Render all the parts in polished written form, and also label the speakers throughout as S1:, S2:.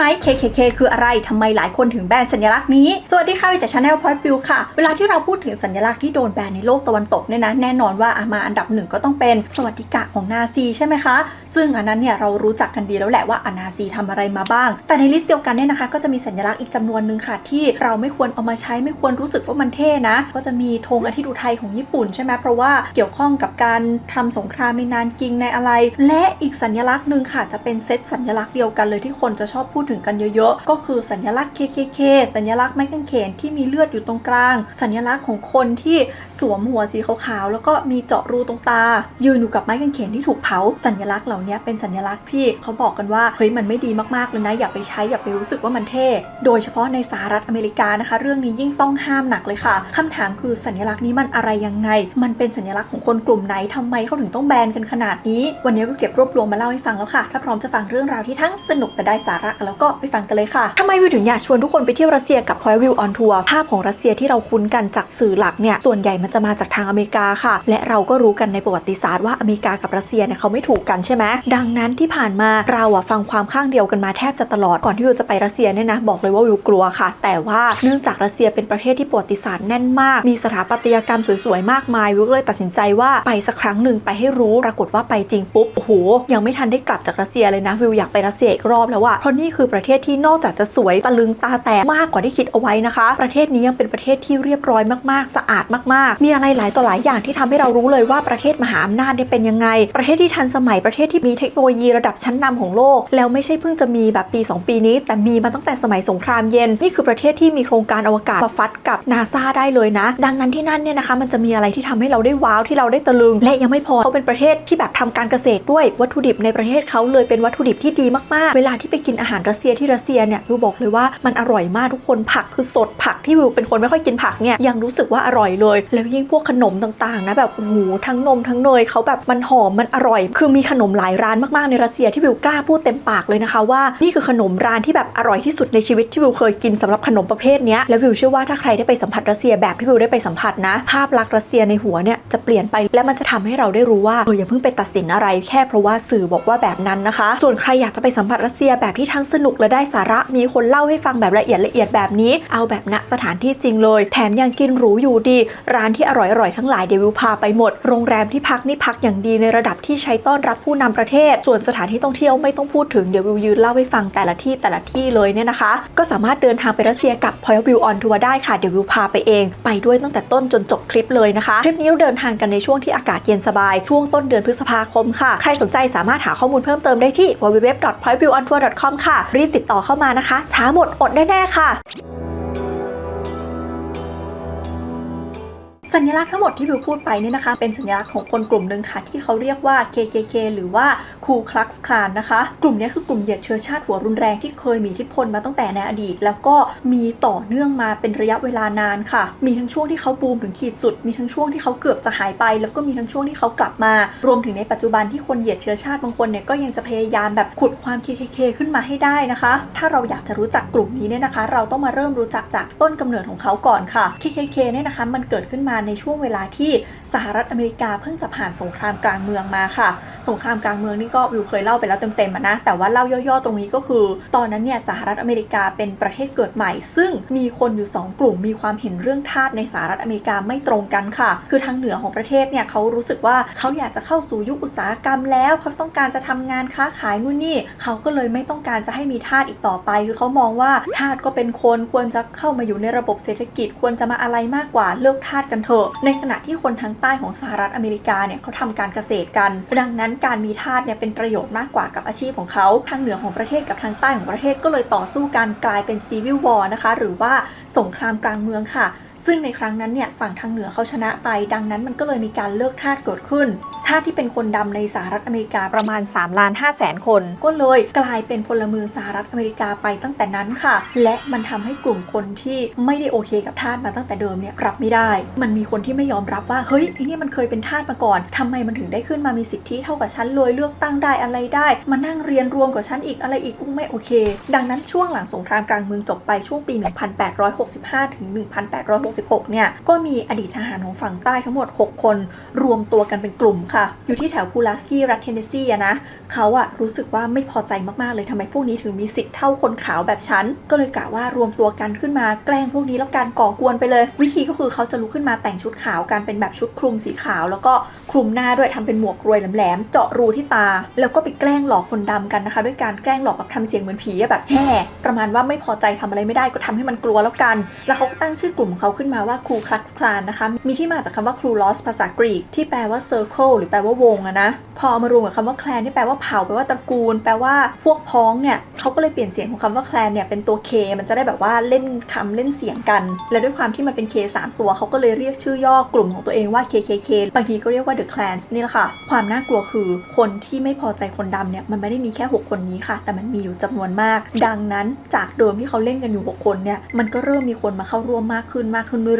S1: ไหม KKK คืออะไรทำไมหลายคนถึงแบนสัญลักษณ์นี้สวัสดีค่ะจาก Channel Point View ค่ะเวลาที่เราพูดถึงสัญลักษณ์ที่โดนแบนในโลกตะวันตกเนี่ยนะแน่นอนว่ามาอันดับหนึ่งก็ต้องเป็นสวัสดิกะของนาซีใช่ไหมคะซึ่งอันนั้นเนี่ยเรารู้จักกันดีแล้วแหละว่านาซีทำอะไรมาบ้างแต่ในลิสต์เดียวกันเนี่ยนะคะก็จะมีสัญลักษณ์อีกจำนวนหนึ่งค่ะที่เราไม่ควรเอามาใช้ไม่ควรรู้สึกว่ามันเท่นะก็จะมีธงอาทิตย์อุทัยของญี่ปุ่นใช่ไหมเพราะว่าเกี่ยวข้องกับการทำสงครามในนานกิงในอะไรและอีกสัญลักษณ์หนึ่งค่ะจะเป็นเซตสัญลักษณ์เดียวกันเลยที่คนจะชอบพูดถึงกันเยอะๆก็คือสัญลักษณ์ KKK สัญลักษณ์ไม้กางเขนที่มีเลือดอยู่ตรงกลางสัญลักษณ์ของคนที่สวมหัวสีขาวๆแล้วก็มีเจาะรูตรงตายืนอยู่กับไม้กางเขนที่ถูกเผาสัญลักษณ์เหล่านี้เป็นสัญลักษณ์ที่เขาบอกกันว่าเฮ้ยมันไม่ดีมากๆเลยนะอย่าไปใช้อย่าไปรู้สึกว่ามันเท่โดยเฉพาะในสหรัฐอเมริกานะคะเรื่องนี้ยิ่งต้องห้ามหนักเลยค่ะคำถามคือสัญลักษณ์นี้มันอะไรยังไงมันเป็นสัญลักษณ์ของคนกลุ่มไหนทำไมเขาถึงต้องแบนกันขนาดนี้วันนี้วิวเก็บรวบรวมมาเล่าให้ฟังแล้วค่ะถ้าพร้อมจะฟังเรื่องราวที่ทั้งสนุกและได้สาระแล้วก็ไปฟังกันเลยค่ะทำไมวิวถึงอยากชวนทุกคนไปเที่ยวรัสเซียกับ Point View on Tour ภาพของรัสเซียที่เราคุ้นกันจากสื่อหลักเนี่ยส่วนใหญ่มันจะมาจากทางอเมริกาค่ะและเราก็รู้กันในประวัติศาสตร์ว่าอเมริกากับรัสเซียเนี่ยเขาไม่ถูกกันใช่ไหมดังนั้นที่ผ่านมาเราฟังความข้างเดียวกันมาแทบจะตลอดก่อนที่วิวจะไปรัสเซียเนี่ยนะบอกเลยว่าวิวกลัวค่ะแต่ว่าเนื่องจากรัสเซียเป็นประเทศที่ประวัติศาสตร์แน่นมากมีสถาปัตยกรรมสวยๆมากมายวิวเลยตัดสินใจว่าไปสักครั้งหนึ่งไปให้รู้ปรากฏว่าไปจริงปุ๊บโอ้โหยังไม่ทันได้กลับจากรัสเซียเลยนะวิวอยากไปรัสเซียอีกรอบแล้วเพราะนี่คือประเทศที่นอกจากจะสวยตะลึงตาแตกมากกว่าที่คิดเอาไว้นะคะประเทศนี้ยังเป็นประเทศที่เรียบร้อยมากๆสะอาดมากๆมีอะไรหลายต่อหลายอย่างที่ทำให้เรารู้เลยว่าประเทศมหาอำนาจเนี่ยเป็นยังไงประเทศที่ทันสมัยประเทศที่มีเทคโนโลยีระดับชั้นนำของโลกแล้วไม่ใช่เพิ่งจะมีแบบปี2ปีนี้แต่มีมาตั้งแต่สมัยสงครามเย็นนี่คือประเทศที่มีโครงการอวกาศมาฟัดกับ NASA ได้เลยนะดังนั้นที่นั่นเนี่ยนะคะมันจะมีอะไรที่ทำให้เราได้ว้าวที่เราได้ตะลึงและยังไม่พอเขาเป็นประเทศที่แบบทำการเกษตรด้วยวัตถุดิบในประเทศเขาเลยเป็นวัตถุดิบที่ดีมากๆเวลาที่ไปกินอาหารรัสเซียที่รัสเซียเนี่ยวิวบอกเลยว่ามันอร่อยมากทุกคนผักคือสดผักที่วิวเป็นคนไม่ค่อยกินผักเนี่ยยังรู้สึกว่าอร่อยเลยแล้วยิ่งพวกขนมต่างๆนะแบบโอ้โหทั้งนมทั้งเนยเขาแบบมันหอมมันอร่อยคือมีขนมหลายร้านมากๆในรัสเซียที่วิวกล้าพูดเต็มปากเลยนะคะว่านี่คือขนมร้านที่แบบอร่อยที่สุดในชีวิตที่วิวเคยกินสำหรับขนมประเภทนี้แล้ววิวเชื่อว่าถ้าใครได้ไปสัมผัสรัสเซียแบบที่วิวได้ไปสัมผัสนะภาพลักษณ์รัสเซียในหัวเนี่ยจะเปลี่ยนไปและมันจะทำให้เราได้รู้ว่าอย่าเพิ่งไปตัดสินอะไรแค่เพราะว่าสื่อบอกว่าแบบนั้นนะคะส่วนใครอยากจะไปสัมผัสรัสเซียแบบที่ทั้งสนุกและได้สาระมีคนเล่าให้ฟังแบบละเอียดแบบนี้เอาแบบณสถานที่จริงเลยแถมยังกินหรูอยู่ดีร้านที่อร่อยทั้งหลายเดี๋ยววิวพาไปหมดโรงแรมที่พักนี่พักอย่างดีในระดับที่ใช้ต้อนรับผู้นำประเทศส่วนสถานที่ท่องเที่ยวไม่ต้องพูดถึงเดี๋ยววิวยืนเล่าให้ฟังแต่ละที่เลยเนี่ยนะคะก็สามารถเดินทางไปรัสเซียกับ Point View on Tour ได้ค่ะเดี๋ยววิวพาไปเองไปด้วยตั้งแต่ต้นจนจบคลิปเลยนะคะทริปนี้เราเดินทางกันในช่วงที่อากาศเย็นสบายช่วงต้นเดือนพฤษภาคมค่ะใครสนใจสามารถหาข้อมูลเพิ่มเติมได้ที่ www.pointviewontour.com ค่ะรีบติดต่อเข้ามานะคะช้าหมดอดแน่ๆค่ะสัญลักษณ์ทั้งหมดที่วิวพูดไปเนี่ยนะคะเป็นสัญลักษณ์ของคนกลุ่มหนึ่งค่ะที่เขาเรียกว่า KKK หรือว่า Ku Klux Klan นะคะกลุ่มนี้คือกลุ่มเหยียดเชื้อชาติหัวรุนแรงที่เคยมีอิทธิพลมาตั้งแต่ในอดีตแล้วก็มีต่อเนื่องมาเป็นระยะเวลานานค่ะมีทั้งช่วงที่เขาบูมถึงขีดสุดมีทั้งช่วงที่เขาเกือบจะหายไปแล้วก็มีทั้งช่วงที่เขากลับมารวมถึงในปัจจุบันที่คนเหยียดเชื้อชาติบางคนเนี่ยก็ยังจะพยายามแบบขุดความ KKK ขึ้นมาให้ได้นะคะถ้าเราอยากจะรู้จักกลุ่มนี้เนี่ยนะคะเราต้องมาเริ่มรู้จักจากต้นกำเนิดของเขาก่อนค่ะ KKK เนี่ยนะคะมันเกิดขึ้นมาในช่วงเวลาที่สหรัฐอเมริกาเพิ่งจะผ่านสงครามกลางเมืองมาค่ะสงครามกลางเมืองนี่ก็วิวเคยเล่าไปแล้วเต็มๆนะแต่ว่าเล่าย่อๆตรงนี้ก็คือตอนนั้นเนี่ยสหรัฐอเมริกาเป็นประเทศเกิดใหม่ซึ่งมีคนอยู่2กลุ่มมีความเห็นเรื่องทาสในสหรัฐอเมริกาไม่ตรงกันค่ะคือทางเหนือของประเทศเนี่ยเขารู้สึกว่าเขาอยากจะเข้าสู่ยุคอุตสาหกรรมแล้วเขาต้องการจะทำงานค้าขายนู่นนี่เขาก็เลยไม่ต้องการจะให้มีทาสอีกต่อไปคือเขามองว่าทาสก็เป็นคนควรจะเข้ามาอยู่ในระบบเศรษฐกิจควรจะมาอะไรมากกว่าเลิกทาสกันเถอะในขณะที่คนทางใต้ของสหรัฐอเมริกาเนี่ยเขาทำการเกษตรกันดังนั้นการมีทาสเนี่ยเป็นประโยชน์มากกว่ากับอาชีพของเขาทางเหนือของประเทศกับทางใต้ของประเทศก็เลยต่อสู้กันกลายเป็น Civil War นะคะหรือว่าสงครามกลางเมืองค่ะซึ่งในครั้งนั้นเนี่ยฝั่งทางเหนือเขาชนะไปดังนั้นมันก็เลยมีการเลิกทาสเกิดขึ้นทาสที่เป็นคนดำในสหรัฐอเมริกาประมาณ 3,500,000 คนก็เลยกลายเป็นพลเมืองสหรัฐอเมริกาไปตั้งแต่นั้นค่ะและมันทำให้กลุ่มคนที่ไม่ได้โอเคกับทาสมาตั้งแต่เดิมเนี่ยรับไม่ได้มันมีคนที่ไม่ยอมรับว่าเฮ้ยไอ้นี่มันเคยเป็นทาสมาก่อนทำไมมันถึงได้ขึ้นมามีสิทธิเท่ากับฉันเลยเลือกตั้งได้อะไรได้มานั่งเรียนรวมกับฉันอีกอะไรอีกไม่โอเคดังนั้นช่วงหลังสงครามกลางเมืองจบไปช่วงปี 1865 ถึง 1866 เนี่ยก็มีอดีตทหารของฝั่งใต้ทั้งหมด6คนรวมตัวกันเป็นกลุ่มค่ะ ค่ะอยู่ที่แถวพูลาสกี้รัฐเทนเนสซีนะเขาอะรู้สึกว่าไม่พอใจมากๆเลยทำไมพวกนี้ถึงมีสิทธิ์เท่าคนขาวแบบฉันก็เลยกะว่ารวมตัวกันขึ้นมาแกล้งพวกนี้แล้วการก่อกวนไปเลยวิธีก็คือเขาจะลุกขึ้นมาแต่งชุดขาวกันเป็นแบบชุดคลุมสีขาวแล้วก็คลุมหน้าด้วยทำเป็นหมวกกรวยแหลมๆเจาะรูที่ตาแล้วก็ไปแกล้งหลอกคนดำกันนะคะด้วยการแกล้งหลอกแบบทำเสียงเหมือนผีแบบแห่ประมาณว่าไม่พอใจทำอะไรไม่ได้ก็ทำให้มันกลัวแล้วกันแล้วเขาก็ตั้งชื่อกลุ่มเขาขึ้นมาว่าครูคลักส์คลานนะคะมีที่มาจากคำว่าครูลอสภาษากรีกที่แปลว่า circle หรือแปลว่าวงนะพอมารวมกับคำว่าแคลนที่แปลว่าเผ่าแปลว่าตระกูลแปลว่าพวกพ้องเนี่ยเขาก็เลยเปลี่ยนเสียงของคำว่าแคลนเนี่ยเป็นตัว K มันจะได้แบบว่าเล่นคำเล่นเสียงกันและด้วยความที่มันเป็น K 3 ตัวเขาก็เลยเรียกชื่อย่อกลุ่มของตัวเองว่า KKK บางทีก็เรียกว่า The Clans นี่แหละค่ะความน่ากลัวคือคนที่ไม่พอใจคนดำเนี่ยมันไม่ได้มีแค่6คนนี้ค่ะแต่มันมีอยู่จำนวนมากดังนั้นจากเดิมที่เขาเล่นกันอยู่6คนเนี่ยมันก็เริ่มมีคนมาเข้าร่วมมากขึ้น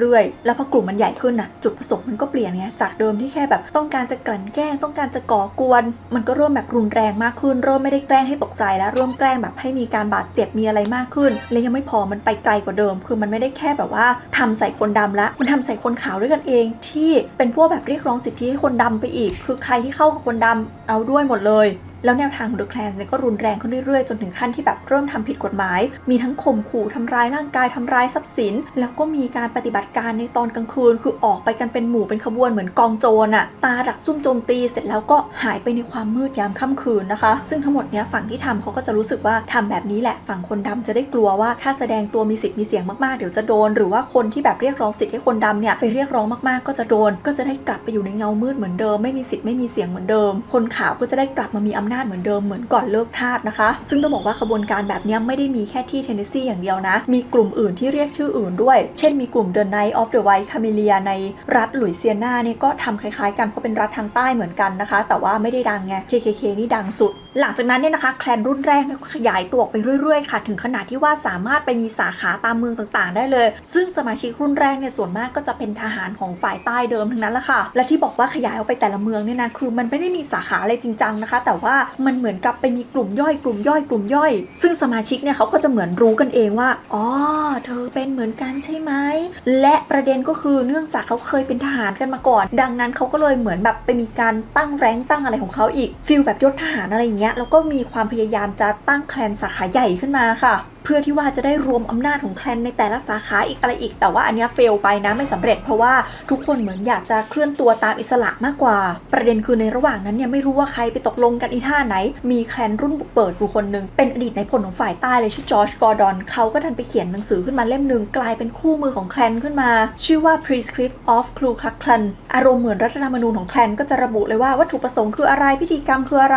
S1: เรื่อยๆแล้วพอกลุ่มมันใหญ่ขึ้นน่ะจุดประสงค์มันก็เปลี่ยนไงจากเดิมที่แค่แบบต้องการจะกลั่นแกล้งต้องการจะก่อกวนมันก็เริ่มแบบรุนแรงมากขึ้นเริ่มไม่ได้แกล้งให้ตกใจแล้วเริ่มแกล้งแบบให้มีการบาดเจ็บมีอะไรมากขึ้นและยังไม่พอมันไปไกลกว่าเดิมคือมันไม่ได้แค่แบบว่าทำใส่คนดำละมันทำใส่คนขาวด้วยกันเองที่เป็นพวกแบบเรียกร้องสิทธิให้คนดำไปอีกคือใครที่เข้ากับคนดำเอาด้วยหมดเลยแล้วแนวทางของ The Clans เนี่ยก็รุนแรงขึ้นเรื่อยๆจนถึงขั้นที่แบบเริ่มทำผิดกฎหมายมีทั้งข่มขู่ทำร้ายร่างกายทำร้ายทรัพย์สินแล้วก็มีการปฏิบัติการในตอนกลางคืนคือออกไปกันเป็นหมู่เป็นขบวนเหมือนกองโจรอะตาดักซุ่มโจมตีเสร็จแล้วก็หายไปในความมืดยามค่ำคืนนะคะซึ่งทั้งหมดเนี้ยฝั่งที่ทำเขาก็จะรู้สึกว่าทำแบบนี้แหละฝั่งคนดำจะได้กลัวว่าถ้าแสดงตัวมีสิทธิ์มีเสียงมากๆเดี๋ยวจะโดนหรือว่าคนที่แบบเรียกร้องสิทธิ์ให้คนดำเนี่ยไปเรียกร้องมากๆก็จะโดนก็จะได้กลับไปอยู่ในเงามืดเหมือนเดิมไม่มีสิทธิ์ไม่มีเสียงเหมือนเดิมคนขาวก็จะได้กลับมามีอำนาจเหมือนเดิมเหมือนก่อนเลิกทาสนะคะซึ่งต้องบอกว่าขบวนการแบบนี้ไม่ได้มีแค่ที่เทนเนสซีอย่างเดียวนะมีกลุ่มอื่นที่เรียกชื่ออื่นด้วยเช่นมีกลุ่ม The Night of the White Camellia ในรัฐหลุยเซียนาเนี่ยก็ทำคล้ายๆกันเพราะเป็นรัฐทางใต้เหมือนกันนะคะแต่ว่าไม่ได้ดังไง KKK นี่ดังสุดหลังจากนั้นเนี่ยนะคะแคลนรุ่นแรกก็ขยายตัวออกไปเรื่อยๆค่ะถึงขนาดที่ว่าสามารถไปมีสาขาตามเมืองต่างๆได้เลยซึ่งสมาชิกรุ่นแรกเนี่ยส่วนมากก็จะเป็นทหารของฝ่ายใต้เดิมทั้งนั้นแหละค่ะและที่บอกว่าขยายออกไปแต่ละเมืองเนี่ยนะคือมันไม่ได้มีสาขาอะไรจริงจังนะคะแต่ว่ามันเหมือนกับไปมีกลุ่มย่อยซึ่งสมาชิกเนี่ยเขาก็จะเหมือนรู้กันเองว่าอ๋อเธอเป็นเหมือนกันใช่ไหมและประเด็นก็คือเนื่องจากเขาเคยเป็นทหารกันมาก่อนดังนั้นเขาก็เลยเหมือนแบบไปมีการตั้งแรงตั้งอะไรของเขาอีกฟีลแบบยศทหารอะไรอย่างเงี้ยแล้วก็มีความพยายามจะตั้งแคลนสาขาใหญ่ขึ้นมาค่ะเพื่อที่ว่าจะได้รวมอำนาจของแคลนในแต่ละสาขาอีกอะไรอีกแต่ว่าอันเนี้ยเฟลไปนะไม่สำเร็จเพราะว่าทุกคนเหมือนอยากจะเคลื่อนตัวตามอิสระมากกว่าประเด็นคือในระหว่างนั้นเนี่ยไม่รู้ว่าใครไปตกลงกันอีท่าไหนมีแคลนรุ่นบุกเบิกอยู่คนหนึ่งเป็นอดีตนายพลของฝ่ายใต้เลยชื่อจอร์จกอร์ดอนเขาก็ดันไปเขียนหนังสือขึ้นมาเล่มหนึ่งกลายเป็นคู่มือของแคลนขึ้นมาชื่อว่า Prescript of Ku Klux Klan อารมณ์เหมือนรัฐธรรมนูญของแคลนก็จะระบุเลยว่าวัตถุประสงค์คืออะไรพิธีกรรมคืออะไ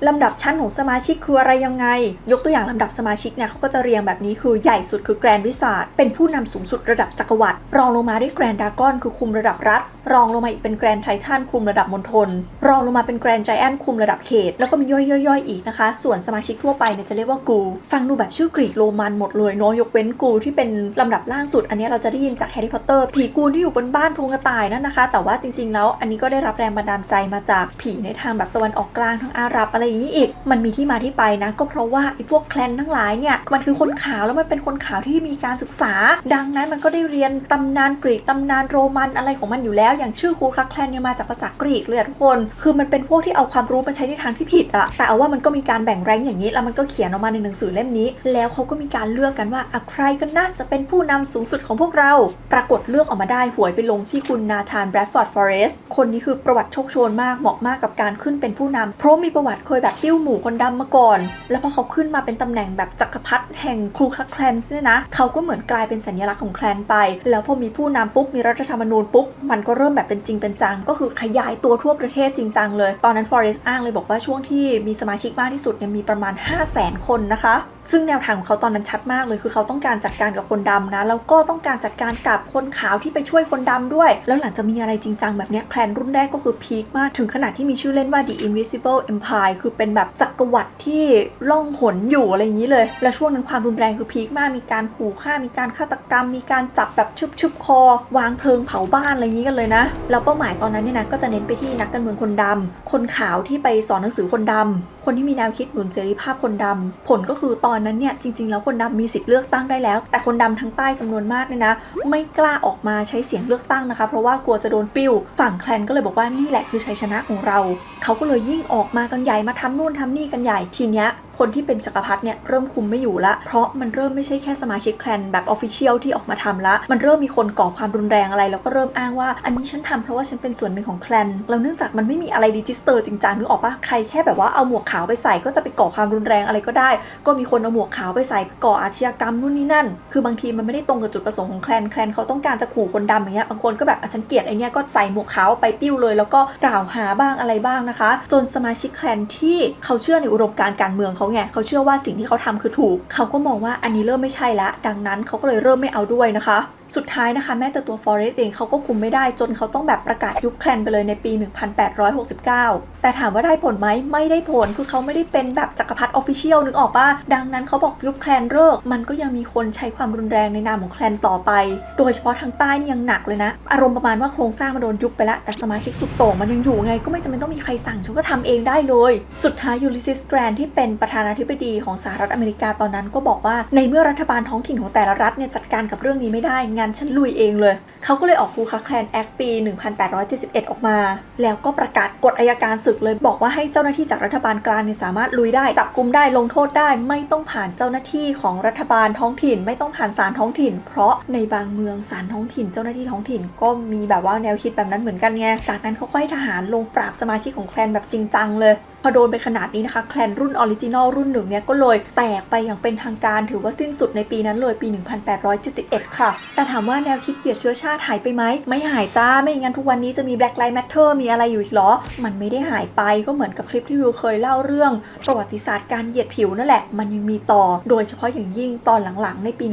S1: รลำดับชั้นของสมาชิกคืออะไรยังไงยกตัวอย่างลำดับสมาชิกเนี่ยเขาก็จะเรียงแบบนี้คือใหญ่สุดคือแกรนด์วิซาร์ดเป็นผู้นำสูงสุดระดับจักรวรรดิรองลงมาด้วยแกรนด์ดากอนคือคุมระดับรัฐรองลงมาอีกเป็นแกรนด์ไททันคุมระดับมณฑลรองลงมาเป็นแกรนด์ไจแอนท์คุมระดับเขตแล้วก็มีย่อยๆอีกนะคะส่วนสมาชิกทั่วไปเนี่ยจะเรียกว่ากูฟังดูแบบชื่อกรีกโรมันหมดเลยเนาะยกเว้นกูที่เป็นลำดับล่างสุดอันนี้เราจะได้ยินจากแฮร์รี่พอตเตอร์ผีกูที่อยู่บนบ้านทูงกระต่ายนั่นนะคะแต่ว่าจริงๆแล้วอันนี้ก็ได้รับแรงบันดาลใจมาจากผีในทางแบบตะวันออกกลางทางอาหรับอะไรอย่างนี้อีกมันมีที่มาที่ไปนะก็เพราะว่าไอ้พวกแคลนทั้งหลายเนี่ยมันคือคนขาวแล้วมันเป็นคนขาวที่มีการศึกษาดังนั้นมันก็ได้เรียนตำนานกรีกตำนานโรมันอะไรของมันอยู่แล้วอย่างชื่อคูคลักแคลนเนี่ยมาจากภาษากรีกเลยทุกคนคือมันเป็นพวกที่เอาความรู้มาใช้ในทางที่ผิดอะแต่เอาว่ามันก็มีการแบ่งแรงอย่างนี้แล้วมันก็เขียนออกมาในหนังสือเล่มนี้แล้วเขาก็มีการเลือกกันว่าใครก็น่าจะเป็นผู้นำสูงสุดของพวกเราปรากฏเลือกออกมาได้หวยไปลงที่คุณนาธานแบรดฟอร์ดฟอเรสต์คนนี้คือประวัติโชคโชนมากเหมาะมากกับการขึ้นเป็นผู้นำเพราะมีประวัติเคยแบบหิ้วหมู่คนดำมาก่อนแล้วพอเขาขึ้นมาเป็นตำแหน่งแบบจักรพรรดิแห่งคูคลักแคลนเนี่ยนะเขาก็เหมือนกลายเป็นสัญลักษณ์ของแคลนไปแล้วพอมีผู้นำปุ๊บมีรัฐธรรมนูญปุ๊บมันก็เริ่มแบบเป็นจริงเป็นจังก็คือขยายตัวทั่วประเทศจริงจังเลยตอนนั้นฟอเรสต์อ้างเลยบอกว่าช่วงที่มีสมาชิกมากที่สุดเนี่ยมีประมาณ 500,000 คนนะคะซึ่งแนวทางของเขาตอนนั้นชัดมากเลยคือเขาต้องการจัดการกับคนดำนะแล้วก็ต้องการจัดการกับคนขาวที่ไปช่วยคนดำด้วยแล้วหลังจากมีอะไรจริงจังแบบนี้แคลนรุ่นแรกก็คือพีคมากถึงขนาดที่มีชื่อเล่นว่า The Invisible Empire คือเป็นแบบจักรวรรดิที่ล่องหนอยู่อะไรอย่างนี้เลยและช่วงนั้นความรุนแรงคือพีคมากมีการขู่ฆ่ามีการฆาตกรรมมีการจับแบบชุบคอวางเพลิงเผาบ้านอะไรอย่างนี้กันเลยนะแล้วเป้าหมายตอนนั้นเนี่ยนะก็จะเน้นไปที่นักการเมืองคนดำคนขาวที่ไปสอนหนังสือคนดำ คนที่มีแนวคิดหนุนเสรีภาพคนดำผลก็คือตอนนั้นเนี่ยจริงๆแล้วคนดำมีสิทธิ์เลือกตั้งได้แล้วแต่คนดำทั้งใต้จำนวนมากเนี่ยนะไม่กล้าออกมาใช้เสียงเลือกตั้งนะคะเพราะว่ากลัวจะโดนปิ้วฝั่งแคลนก็เลยบอกว่านี่แหละคือชัยชนะของเราเขาก็เลยยิ่งออกมากันใหญ่มาทำนู่นทำนี่กันใหญ่ทีเนี้ยคนที่เป็นจักรพรรดิเนี่ยเริ่มคุมไม่อยู่ละเพราะมันเริ่มไม่ใช่แค่สมาชิกแคลนแบบออฟฟิเชียลที่ออกมาทำละมันเริ่มมีคนก่อความรุนแรงอะไรแล้วก็เริ่มอ้างว่าอันนี้ฉันทำเพราะว่าฉันเป็นส่วนหนึ่งของแคลนแล้วเนื่องจากมันไม่มีอะไรรีจิสเตอร์จริงจังนึกออกปะใครแค่แบบว่าเอาหมวกขาวไปใส่ก็จะไปก่อความรุนแรงอะไรก็ได้ก็มีคนเอาหมวกขาวไปใส่ก่ออาชญากรรมนู่นนี่นั่นคือบางทีมันไม่ได้ตรงกับจุดประสงค์ของแคลนเขาต้องการจะขู่คนดำอย่างเงี้ยบางคนก็แบบฉันเกลียดไอเนี้ยก็ใส่หมวกขาวไปปิ้วเลยแล้วก็กล่าวหาบ้างอะไรบ้างนะคะจนสมาชิกแคลนที่เขาเชื่อในอุดมการณ์การเมืองเขาไงเขาเชื่อว่าสิ่งที่เขาทำคือถูกเขาก็มองว่าอันนี้เริ่มไม่ใช่ละดังนั้นเขาก็เลยเริ่มไม่เอาด้วยนะคะสุดท้ายนะคะแม้แต่ตัวฟอเรสต์เองเขาก็คุมไม่ได้จนเขาต้องแบบประกาศยุบแคลนไปเลยในปี 1869 แต่ถามว่าได้ผลไหมไม่ได้ผลคือเขาไม่ได้เป็นแบบจักรพรรดิออฟฟิเชียลนึกออกป่ะดังนั้นเขาบอกยุบแคลนเลิกมันก็ยังมีคนใช้ความรุนแรงในนามของแคลนต่อไปโดยเฉพาะทางใต้นี่ยังหนักเลยนะอารมณ์ประมาณว่าโครงสร้างมันโดนยุบไปแล้วแต่สมาชิกสุดโต่งมันยังอยู่ไงก็ไม่จำเป็นต้องมีใครสั่งฉันก็ทำเองได้เลยสุดท้ายยูลิซิสแกรนที่เป็นประธานาธิบดีของสหรัฐอเมริกาตอนนั้นก็บอกว่าในเมื่อรัฐบาลท้องถิ่นของแต่ละรัฐเนี่ยจัดการกับเรื่องนี้ไม่ได้งั้นฉันลุยเองเลยเขาก็เลยออกคูคาแคลนแอคปี 1871 ออกมาแล้วก็ประกาศกฎอัยการศึกเลยบอกว่าให้เจ้าหน้าที่จากรัฐบาลกลางเนี่ยสามารถลุยได้จับกุมได้ลงโทษได้ไม่ต้องผ่านเจ้าหน้าที่ของรัฐบาลท้องถิ่นไม่ต้องผ่านศาลท้องถิ่นเพราะในบางเมืองศาลท้องถิ่นเจ้าหน้าที่ท้องถิ่นก็มีแบบว่าแนวคิดแบบนั้นเหมือนกันไงจากนั้นเขาก็ให้ทหารลงปราบสมาชิกของแคลนแบบจริงจังเลยพอโดนไปขนาดนี้นะคะแคลนรุ่นออริจินอลรุ่นหนึ่งเนี่ยก็เลยแตกไปอย่างเป็นทางการถือว่าสิ้นสุดในปีนั้นเลยปี 1871 ค่ะแต่ถามว่าแนวคิดเหยียดเชื้อชาติหายไปไหมไม่หายจ้าไม่งั้นทุกวันนี้จะมี Black Lives Matter มีอะไรอยู่อีกหรอมันไม่ได้หายไปก็เหมือนกับคลิปที่วิวเคยเล่าเรื่องประวัติศาสตร์การเหยียดผิวนั่นแหละมันยังมีต่อโดยเฉพาะอย่างยิ่งตอนหลังๆในปี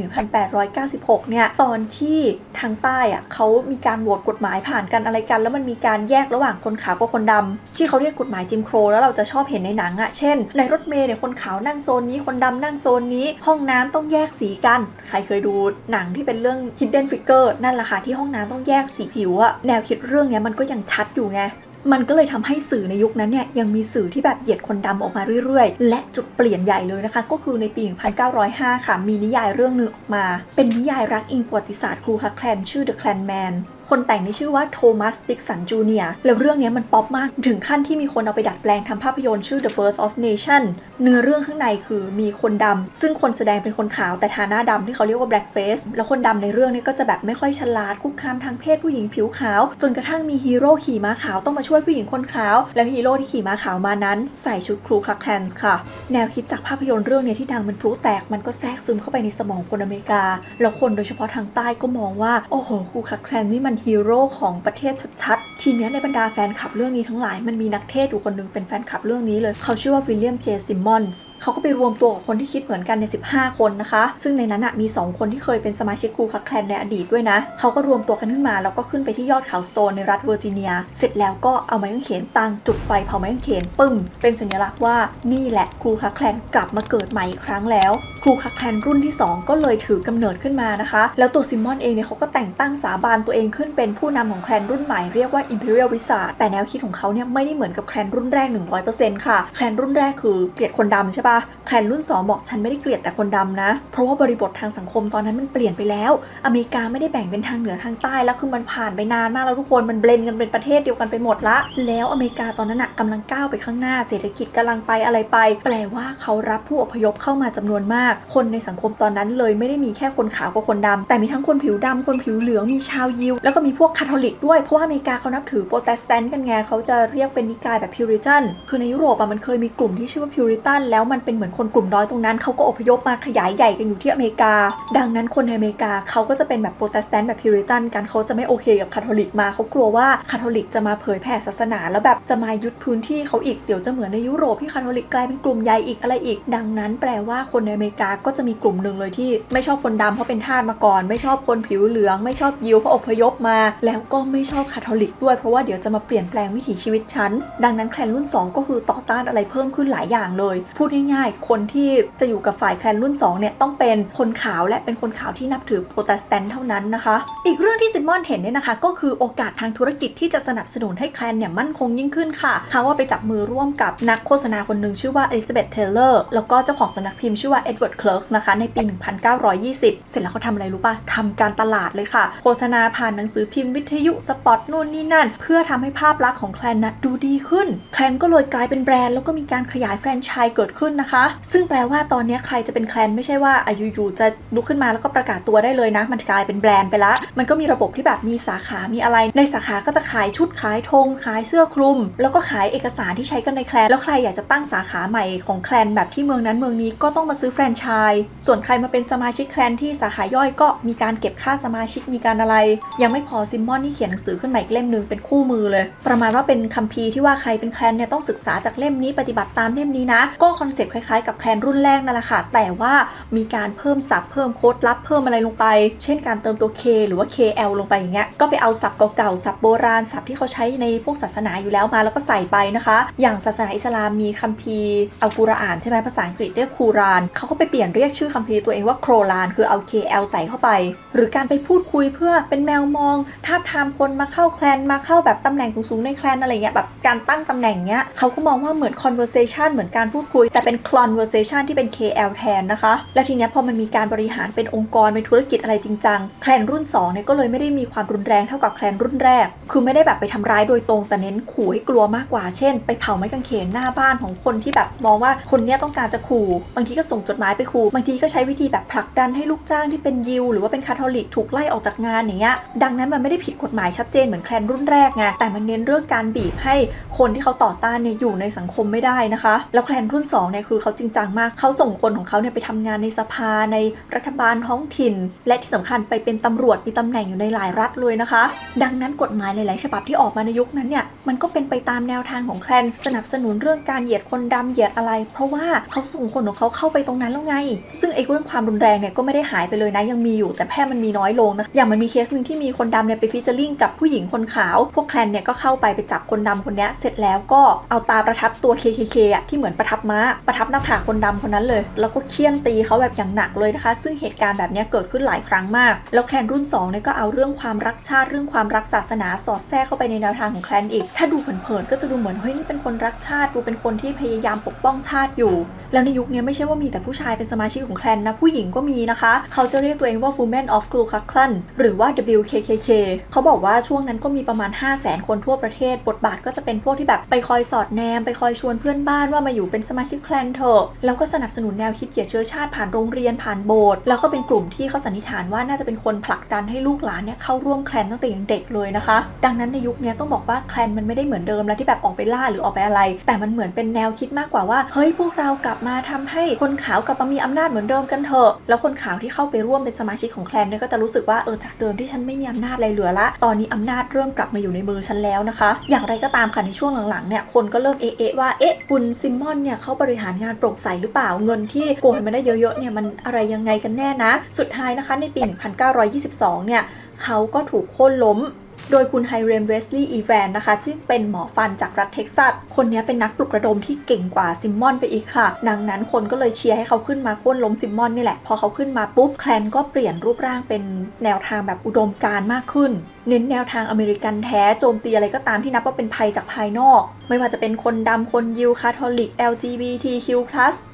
S1: 1896 เนี่ยตอนที่ทางใต้อะเขามีการโหวตกฎหมายผ่านกันอะไรกันแล้วมันมีการแยกระหว่างคนขาวกับคนดำที่เขาเรียกกฎหมายจิมโครแล้วเราจะชอบเห็นในหนังอะเช่นในรถเมล์เนี่ยคนขาวนั่งโซนนี้คนดำนั่งโซนนี้ห้องน้ำต้องแยกสีกันใครเคยดูหนังที่เป็นเรื่อง Hidden Figure นั่นแหละค่ะที่ห้องน้ำต้องแยกสีผิวอะแนวคิดเรื่องนี้มันก็ยังชัดอยู่ไงมันก็เลยทำให้สื่อในยุคนั้นเนี่ยยังมีสื่อที่แบบเหยียดคนดำออกมาเรื่อยๆและจุดเปลี่ยนใหญ่เลยนะคะก็คือในปี 1905 ค่ะมีนิยายเรื่องนึงออกมาเป็นนิยายรักอิงประวัติศาสตร์ครูคักแคลนชื่อ The Klanmanคนแต่งนี่ชื่อว่าโทมัส ดิกสัน จูเนียร์แล้วเรื่องนี้มันป๊อปมากถึงขั้นที่มีคนเอาไปดัดแปลงทำภาพยนตร์ชื่อ The Birth of Nation เนื้อเรื่องข้างในคือมีคนดำซึ่งคนแสดงเป็นคนขาวแต่ทาหน้าดำที่เขาเรียกว่า blackface แล้วคนดำในเรื่องนี้ก็จะแบบไม่ค่อยฉลาดคุกคามทางเพศผู้หญิงผิวขาวจนกระทั่งมีฮีโร่ขี่ม้าขาวต้องมาช่วยผู้หญิงคนขาวแล้วฮีโร่ที่ขี่ม้าขาวมานั้นใส่ชุดครูคักแคลนค่ะแนวคิดจากภาพยนตร์เรื่องนี้ที่ดังเป็นพลุแตกมันก็แทรกซึมเข้าไปในสมองคนอเมริกาแล้วคนโดยเฉพาะทางใต้ก็มองว่าโอ้โหครูคักแคลนนี่มันฮีโร่ของประเทศชัดๆทีนี้ในบรรดาแฟนคลับเรื่องนี้ทั้งหลายมันมีนักเทศอยู่คนนึงเป็นแฟนคลับเรื่องนี้เลยเขาชื่อว่าวิลเลียม เจ ซิมมอนส์เขาก็ไปรวมตัวกับคนที่คิดเหมือนกันใน15 คนนะคะซึ่งในนั้นมี2คนที่เคยเป็นสมาชิกครูคักแคลนในอดีตด้วยนะเขาก็รวมตัวกันขึ้นมาแล้วก็ขึ้นไปที่ยอดเขาสโตนในรัฐเวอร์จิเนียเสร็จแล้วก็เอาไม้กางเขนตั้งจุดไฟเผาไม้กางเขนปึ้มเป็นสัญลักษณ์ว่านี่แหละครูคักแคลนกลับมาเกิดใหม่อีกครั้งแล้วครูคักแคลนรุ่นที่2ก็เลยถือกำเนิดขึ้นมานะคะแล้วตัวซิมมอนเองเนี่ยเขาก็แต่งตั้งสาบานตัวเองขึ้นเป็นผู้นำของแคลนรุ่นใหม่เรียกว่า Imperial Wizard แต่แนวคิดของเขาเนี่ยไม่ได้เหมือนกับแคลนรุ่นแรก 100% ค่ะแคลนรุ่นแรกคือเกลียดคนดำใช่ปะแคลนรุ่น2บอกฉันไม่ได้เกลียดแต่คนดำนะเพราะว่าบริบททางสังคมตอนนั้นมันเปลี่ยนไปแล้วอเมริกาไม่ได้แบ่งเป็นทางเหนือทางใต้แล้วคือมันผ่านไปนานมากแล้วทุกคนมันเบลนด์กันเป็นประเทศเดียวกันไปหมดละแล้วอเมริกาตอนนั้นกำลังก้าวไปข้างหน้าเศรษฐกิจกำลังไปอะไรไปแปลว่าเขารับผู้อพยพเข้ามาจำนวนมากคนในสังคมตอนนั้นเลยไม่ได้มีแค่คนขาวกับคนดำแต่มีทั้งคนผิวดำคนผิวเหลืองมีชาวยิวแล้วก็มีพวกคาทอลิกด้วยเพราะว่าอเมริกาเขานับถือโปรเตสแตนต์กันไงเขาจะเรียกเป็นนิกายแบบพิวริตันคือในยุโรปมันเคยมีกลุ่มที่ชื่อว่าพิวริตันแล้วมันเป็นเหมือนคนกลุ่มน้อยตรงนั้นเขาก็อพยพมาขยายใหญ่กันอยู่ที่อเมริกาดังนั้นคนในอเมริกาเขาก็จะเป็นแบบโปรเตสแตนต์แบบพิวริตันกันเขาจะไม่โอเคกับคาทอลิกมาเขากลัวว่าคาทอลิกจะมาเผยแผ่ศาสนาแล้วแบบจะมายึดพื้นที่เขาอีกเดี๋ยวจะเหมือนในยุโรปที่คาทอลิกกลายเป็นกลุ่มใหญ่อีกอะไรอีกดังนั้นแปลว่าคนในอเมริกาก็จะมีกลุ่มหนึ่งเลยที่ไม่ชอบคนดำเพราะเป็นทาสมาก่อนไม่ชอบคนผิวเหลืองไม่ชอบยิวเพราะอพยพม มาแล้วก็ไม่ชอบคาทอลิกด้วยเพราะว่าเดี๋ยวจะมาเปลี่ยนแปลงวิถีชีวิตฉันดังนั้นแคลนรุ่น2ก็คือต่อต้านอะไรเพิ่มขึ้นหลายอย่างเลยพูดง่ายๆคนที่จะอยู่กับฝ่ายแคลนรุ่น2เนี่ยต้องเป็นคนขาวและเป็นคนขาวที่นับถือโปรเตสแตนต์เท่านั้นนะคะอีกเรื่องที่ซิมมอนเห็นเนี่ยนะคะก็คือโอกาสทางธุรกิจที่จะสนับสนุนให้แคลนเนี่ยมั่นคงยิ่งขึ้นค่ะเขาว่าไปจับมือร่วมกับนักโฆษณาคนหนึ่งชื่อว่าอลิซาเบธเทเลอร์แล้วก็เจ้าของสำนักพิมพ์ชื่อว่าเอ็ดเวิร์ดเคลิร์กนะคะในปี 1920 เสร็จแล้วเขาทำอะไรรู้ป่ะทำการตลาดเลยค่ะโฆษณาผ่านหนังสือพิมพ์วิทยุสปอตนู่นนี่นั่นเพื่อทำให้ภาพลักษณ์ของแคลนนะดูดีขึ้นแคลนก็เลยกลายเป็นแบรนด์แล้วก็มีการขยายแฟรนไชส์เกิดขึ้นนะคะซึ่งแปลว่าตอนนี้ใครจะเป็นแคลนไม่ใช่ว่าอยู่ๆจะลุกขึ้นมาแล้วก็ประกาศตัวได้เลยนะมันกลายเป็นแบรนด์ไปละมันก็มีระบบที่แบบมีสาขามีอะไรในสาขาก็จะขายชุดขายธงขายเสื้อคลุมแล้วก็ขายเอกสารที่ใช้กันในแคลนแล้วใครอยากจะตั้งสาขาใหม่ของแคลนแบบที่เมืองนั้นเมืองนี้ก็ต้องมาซื้อแฟรนไชส์ส่วนใครมาเป็นสมาชิกแคลนที่สาขาย่อยก็มีการเก็บค่าสมาชิกมีการอะไรยังไม่พอซิมมอนนี่เขียนหนังสือขึ้นมาอีกเล่มนึงเป็นคู่มือเลยประมาณว่าเป็นคัมภีร์ที่ว่าใครเป็นแคลนเนี่ยต้องศึกษาจากเล่มนี้ปฏิบัติตามเล่มนี้นะก็คอนเซ็ปต์คล้ายๆกับแคลนรุ่นแรกนั่นแหละค่ะแต่ว่ามีการเพิ่มศัพท์เพิ่มโค้ดลับเพิ่มอะไรลงไปเช่นการเติมตัว K หรือว่า KL ลงไปอย่างเงี้ยก็ไปเอาศัพท์เก่าๆศัพท์โบราณศัพท์ที่เขาใช้ในพวกศาสนาอยู่แล้วมาแล้วก็ใส่ไปนะคะอย่างศาสนาอิสลามมีคัมภีร์อัลกุรอานใช่ไหมภาษาอังกฤษเรียกคูรานเขาก็ไปเปลี่ยนเรียกชื่อคัมภีร์ตัวเองว่าโครลานคือเอา KL ใส่เข้าไปหรือการไปพูดคุยเพื่อเป็นแมวมองทาบทามคนมาเข้าแคลนมาเข้าแบบตำแหน่งสูงๆในแคลนอะไรเงี้ยแบบการตั้งตำแหน่งเงี้ยเขาก็มองว่าเหมือน conversation เหมือนการพูดคุยแต่เป็น conversation ที่เป็น KL แทนนะคะและทีเนี้ยพอมันมีการบริหารเป็นองค์กรเป็นธุรกิจอะไรจริงจังแคลนรุ่น2เนี่ยก็เลยไม่ได้มีความรุนแรงเท่ากับแคลนรุ่นแรกคือไม่ได้แบบไปทำร้ายโดยตรงแต่เน้นขู่ให้กลัวมากกว่าเช่นไปเผาไม้กางเขนหน้าบ้านของคนที่แบบมองว่าคนเนี้ยต้องการจะขู่บางทีก็ส่งจดหมายไปขู่บางทีก็ใช้วิธีแบบผลักดันให้ลูกจ้างที่เป็นยิวหรือว่าเป็นคาทอลิกถูกไล่ออกจากงานอย่างเงี้ยดังนั้นมันไม่ได้ผิดกฎหมายชัดเจนเหมือนแคลนรุ่นแรกไงแต่มันเน้นเรื่องการบีบให้คนที่เขาต่อต้านเนี่ยอยู่ในสังคมไม่ได้นะคะแล้วแคลนรุ่น2เนี่ยคือเขาจริงจังมากเขาส่งคนของเขาเนี่ยไปทำงานในสภาในรัฐบาลท้องถิ่นและที่สำคัญไปเป็นตำรวจมีตำแหน่งอยู่ในหลายรัฐเลยนะคะดังนั้นกฎหมายหลายๆฉบับที่ออกมาในยุคนั้นเนี่ยมันก็เป็นไปตามแนวทางของแคลนสนับสนุนเรื่องการเหยียดคนดำเหยียดอะไรเพราะว่าเขาส่งคนของเขาเข้าไปตรงนั้นแล้วไงซึ่งไอ้เรื่องความรุนแรงเนี่ยก็ไม่ได้หายไปเลยนะยังมีอยู่แต่แค่มันมีน้อยลงนะอย่างมันมีเคสนึงที่มีคนดำเนี่ยไปฟีเจอริ่งกับผู้หญิงคนขาวพวกแคลนเนี่ยก็เข้าไปจับคนดำคนนี้เสร็จแล้วก็เอาตาประทับตัว KKK อ่ะที่เหมือนประทับม้าประทับหน้าผากคนดำคนนั้นเลยแล้วก็เคี่ยนตีเขาแบบอย่างหนักเลยนะคะซึ่งเหตุการณ์แบบนี้เกิดขึ้นหลายครั้งมากแล้วแคลนรุ่น2เนี่ยก็เอาเรื่องความรักชาติเรื่องความรักศาสนาสอดแทรกเข้าไปในแนวทางของแคลนอีกถ้าดูเผินๆก็จะดูเหมือนเฮ้ยนี่เป็นคนรักชาติดูเป็นคนที่พยายามปกป้องชาติอยู่แล้วในยุคนี้ไม่ใช่ว่ามีแต่ผู้ชายเป็นสมาชิกของแคลนนะผู้หญิงก็มีนะคะเขาจะเรียกตัวเองว่า Women of Ku Klux Klan หรือว่า WKKK เขาบอกว่าช่วงนั้นก็มีประมาณ 500,000 คนทั่วประเทศบทบาทก็จะเป็นพวกที่แบบไปคอยสอดแนมไปคอยชวนเพื่อนบ้านว่ามาอยู่เป็นสมาชิกแคลนเถอะแล้วก็สนับสนุนแนวคิดเหยียดเชื้อชาติผ่านโรงเรียนผ่านโบสถ์แล้วก็เป็นกลุ่มที่เขาสันนิษฐานว่าน่าจะเป็นคนผลักดันให้ลูกหลานเนี่ยเข้าร่วมแคลนตั้งแต่ยังเด็กเลยนะคะดังนั้นในยุคนี้ต้องบอกว่าแคลนมันไม่ได้เหมือนเดิมแล้วที่แบบออกไปล่าหรือออกไปอะไรแต่มันเหมือนเป็นแนวคิดมากกว่าว่าเฮ้ยพวกเรากลับมาทำให้คนขาวกลับมามีอำนาจเหมือนเดิมกันเถอะแล้วคนขาวที่เข้าไปร่วมเป็นสมาชิกของแคลนเนี่ยก็จะรู้สึกว่าจากเดิมที่ฉันไม่มีอำนาจอะไรเหลือละตอนนี้อำนาจเริ่มกลับมาอยู่ในมือฉันแล้วนะคะอย่างไรก็ตามค่ะในช่วงหลังๆเนี่ยคนก็เริ่มว่าคุณซิมมอนเนี่ยเขาบริหารงานโปร่งใสหรือเปล่าเงินที่โกยมาได้เยอะๆเนี่ยมันอะไรยังไงกันแน่นะสุดท้ายนะคะในปี 1922 เนี่ยเขาก็ถูกโค่นล้มโดยคุณไฮเรม เวสลีย์ อีแวนนะคะซึ่งเป็นหมอฟันจากรัฐเท็กซัสคนนี้เป็นนักปลุกระดมที่เก่งกว่าซิมมอนไปอีกค่ะดังนั้นคนก็เลยเชียร์ให้เขาขึ้นมาโค่นล้มซิมมอนนี่แหละพอเขาขึ้นมาปุ๊บแคลนก็เปลี่ยนรูปร่างเป็นแนวทางแบบอุดมการณ์มากขึ้นเน้นแนวทางอเมริกันแท้โจมตีอะไรก็ตามที่นับว่าเป็นภัยจากภายนอกไม่ว่าจะเป็นคนดำคนยิวคาทอลิก LGBTQ+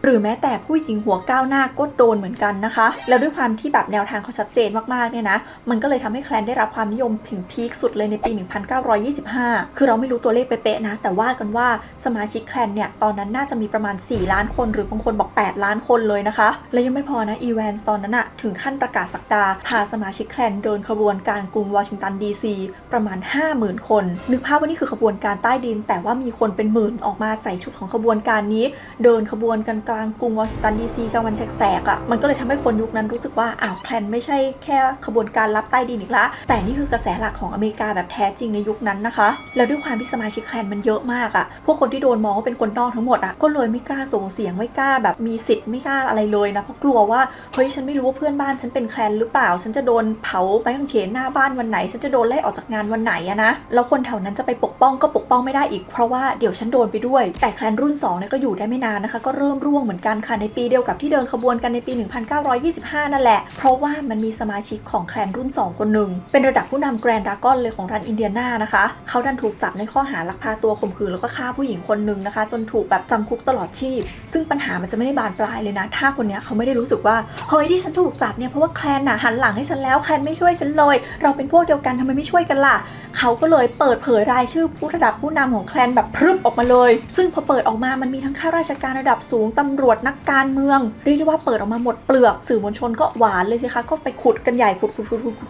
S1: หรือแม้แต่ผู้หญิงหัวก้าวหน้าก็โดนเหมือนกันนะคะแล้วด้วยความที่แบบแนวทางเขาชัดเจนมากๆเนี่ยนะมันก็เลยทำให้แคลนได้รับความนิยมถึงพีคสุดเลยในปี 1925 คือเราไม่รู้ตัวเลขเป๊ะๆนะแต่ว่ากันว่าสมาชิกแคลนเนี่ยตอนนั้นน่าจะมีประมาณ4ล้านคนหรือบางคนบอก8ล้านคนเลยนะคะและยังไม่พอนะอีแวนส์ตอนนั้นอะถึงขั้นประกาศศักดาพาสมาชิกแคลนเดินขบวนการกรุงวอชิงตันDC ประมาณ 50,000 คนนึกภาพว่านี่คือขบวนการใต้ดินแต่ว่ามีคนเป็นหมื่นออกมาใส่ชุดของขบวนการนี้เดินขบวนกันกลางกรุงวอชิงตันดีซีกลางวันแสกๆอ่ะมันก็เลยทำให้คนยุคนั้นรู้สึกว่าแคลนไม่ใช่แค่ขบวนการลับใต้ดินอีกละแต่นี่คือกระแสหลักของอเมริกาแบบแท้จริงในยุคนั้นนะคะแล้วด้วยความที่สมาชิกแคลนมันเยอะมากอ่ะพวกคนที่โดนมองว่าเป็นคนนอกทั้งหมดอ่ะก็เลยไม่กล้าส่งเสียงไม่กล้าแบบมีสิทธิ์ไม่กล้าอะไรเลยนะเพราะกลัวว่าเฮ้ยฉันไม่รู้ว่าเพื่อนบ้านฉันเป็นแคลนหรือเปล่าฉันจะโดนเผาไม้กางเขนหน้าบ้านวันไหนฉันจะ จะโดนไล่ออกจากงานวันไหนอะนะแล้วคนแถวนั้นจะไปปกป้องก็ปกป้องไม่ได้อีกเพราะว่าเดี๋ยวฉันโดนไปด้วยแต่แคลนรุ่น2เนี่ยก็อยู่ได้ไม่นานนะคะก็เริ่มร่วงเหมือนกันค่ะในปีเดียวกับที่เดินขบวนกันในปี 1925 นั่นแหละเพราะว่ามันมีสมาชิกของแคลนรุ่น2คนหนึ่งเป็นระดับผู้นำแกรนด์ดราก้อนเลยของรัฐอินเดียนานะคะเขาดันถูกจับในข้อหาลักพาตัวข่มขืนแล้วก็ฆ่าผู้หญิงคนหนึ่งนะคะจนถูกแบบจำคุกตลอดชีพซึ่งปัญหามันจะไม่ได้บานปลายเลยนะถ้าคนนี้เขาไม่ได้รู้สึกว่าเฮ้ยที่ฉันถูกจับเนี่ยเพราะว่าแคลนน่ะหันหลังให้ฉันแล้วแคลนไม่ช่วยฉันเลยเราเป็นพวกเดียวกันทำไมไม่ช่วยกันล่ะเขาก็เลยเปิดเผยรายชื่อผู้ระดับผู้นำของแคลนแบบพรึบออกมาเลยซึ่งพอเปิดออกมามันมีทั้งข้าราชการระดับสูงตำรวจนักการเมืองเรียกได้ว่าเปิดออกมาหมดเปลือกสื่อมวลชนก็หวานเลยสิคะก็ไปขุดกันใหญ่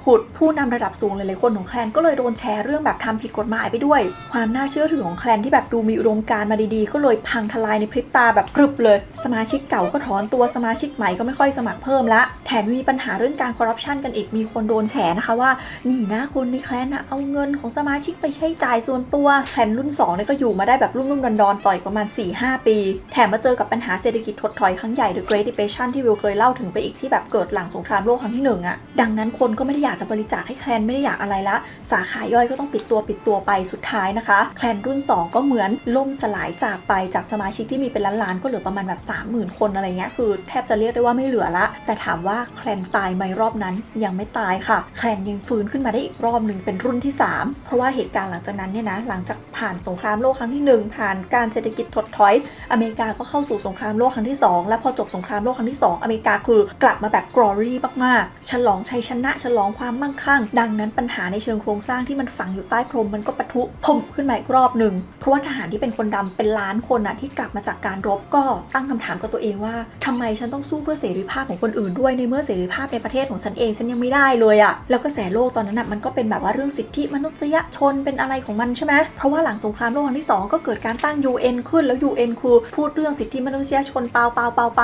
S1: ขุดผู้นำระดับสูงหลายๆคนของแคลนก็เลยโดนแชร์เรื่องแบบทำผิดกฎหมายไปด้วยความน่าเชื่อถือของแคลนที่แบบดูมีอุดมการณ์มาดีๆก็เลยพังทลายในพริบตาแบบพรึบเลยสมาชิกเก่าก็ถอนตัวสมาชิกใหม่ก็ไม่ค่อยสมัครเพิ่มละแถมมีปัญหาเรื่องการคอร์รัปชันกันอีกมีคนโดนแฉนะคะว่านี่นะคนในแคลนนะเอาเงินของสมาชิกไปใช้จ่ายส่วนตัวแคลนรุ่น2เนี่ยก็อยู่มาได้แบบรุ่มๆดอนๆต่อยประมาณ 4-5 ปีแถมมาเจอกับปัญหาเศรษฐกิจถดถอยครั้งใหญ่ The Great Depression ที่วิวเคยเล่าถึงไปอีกที่แบบเกิดหลังสงครามโลกครั้งที่1อ่ะดังนั้นคนก็ไม่ได้อยากจะบริจาคให้แคลนไม่ได้อยากอะไรละสาขาย่อยก็ต้องปิดตัวไปสุดท้ายนะคะแคลนรุ่น2ก็เหมือนล่มสลายจากไปจากสมาชิกที่มีเป็นล้านๆก็เหลือประมาณแบบ 30,000 คนอะไรเงี้ยคือแทบจะเรียกได้ว่าไม่เหลือละแต่ถามว่าแคลนตายไหมรอบนั้นยังไม่ตายค่ะแคลนยังฟื้นขึ้นมาได้อีกรอบนึงเป็นรุ่นที่3เพราะว่าเหตุการณ์หลังจากนั้นเนี่ยนะหลังจากผ่านสงครามโลกครั้งที่1ผ่านการเศรษฐกิจถดถอยอเมริกาก็เข้าสู่สงครามโลกครั้งที่2และพอจบสงครามโลกครั้งที่2อเมริกาคือกลับมาแบบกลอรี่มากๆฉลองชัยชนะฉลองความมั่งคั่งดังนั้นปัญหาในเชิงโครงสร้างที่มันฝังอยู่ใต้พรมมันก็ปะทุพุ่มขึ้นมาอีกรอบนึงเพราะว่าทหารที่เป็นคนดำเป็นล้านคนน่ะที่กลับมาจากการรบก็ตั้งคำถามกับตัวเองว่าทำไมฉันต้องสู้เพื่อเสรีภาพของคนอื่นด้วยในเมื่อเสรีภาพในประเทศของฉันเองฉันยังไม่ได้เลยอะแล้วกระแสโลกตอนนั้นน่ะมันก็เป็นแบบว่าเรื่องสิทธิมนุษยชนเป็นอะไรของมันใช่ไหมเพราะว่าหลังสงครามโลกครั้งที่2ก็เกิดการตั้ง UN ขึ้นแล้ว UN คือพูดเรื่องสิทธิมนุษยชนเปล่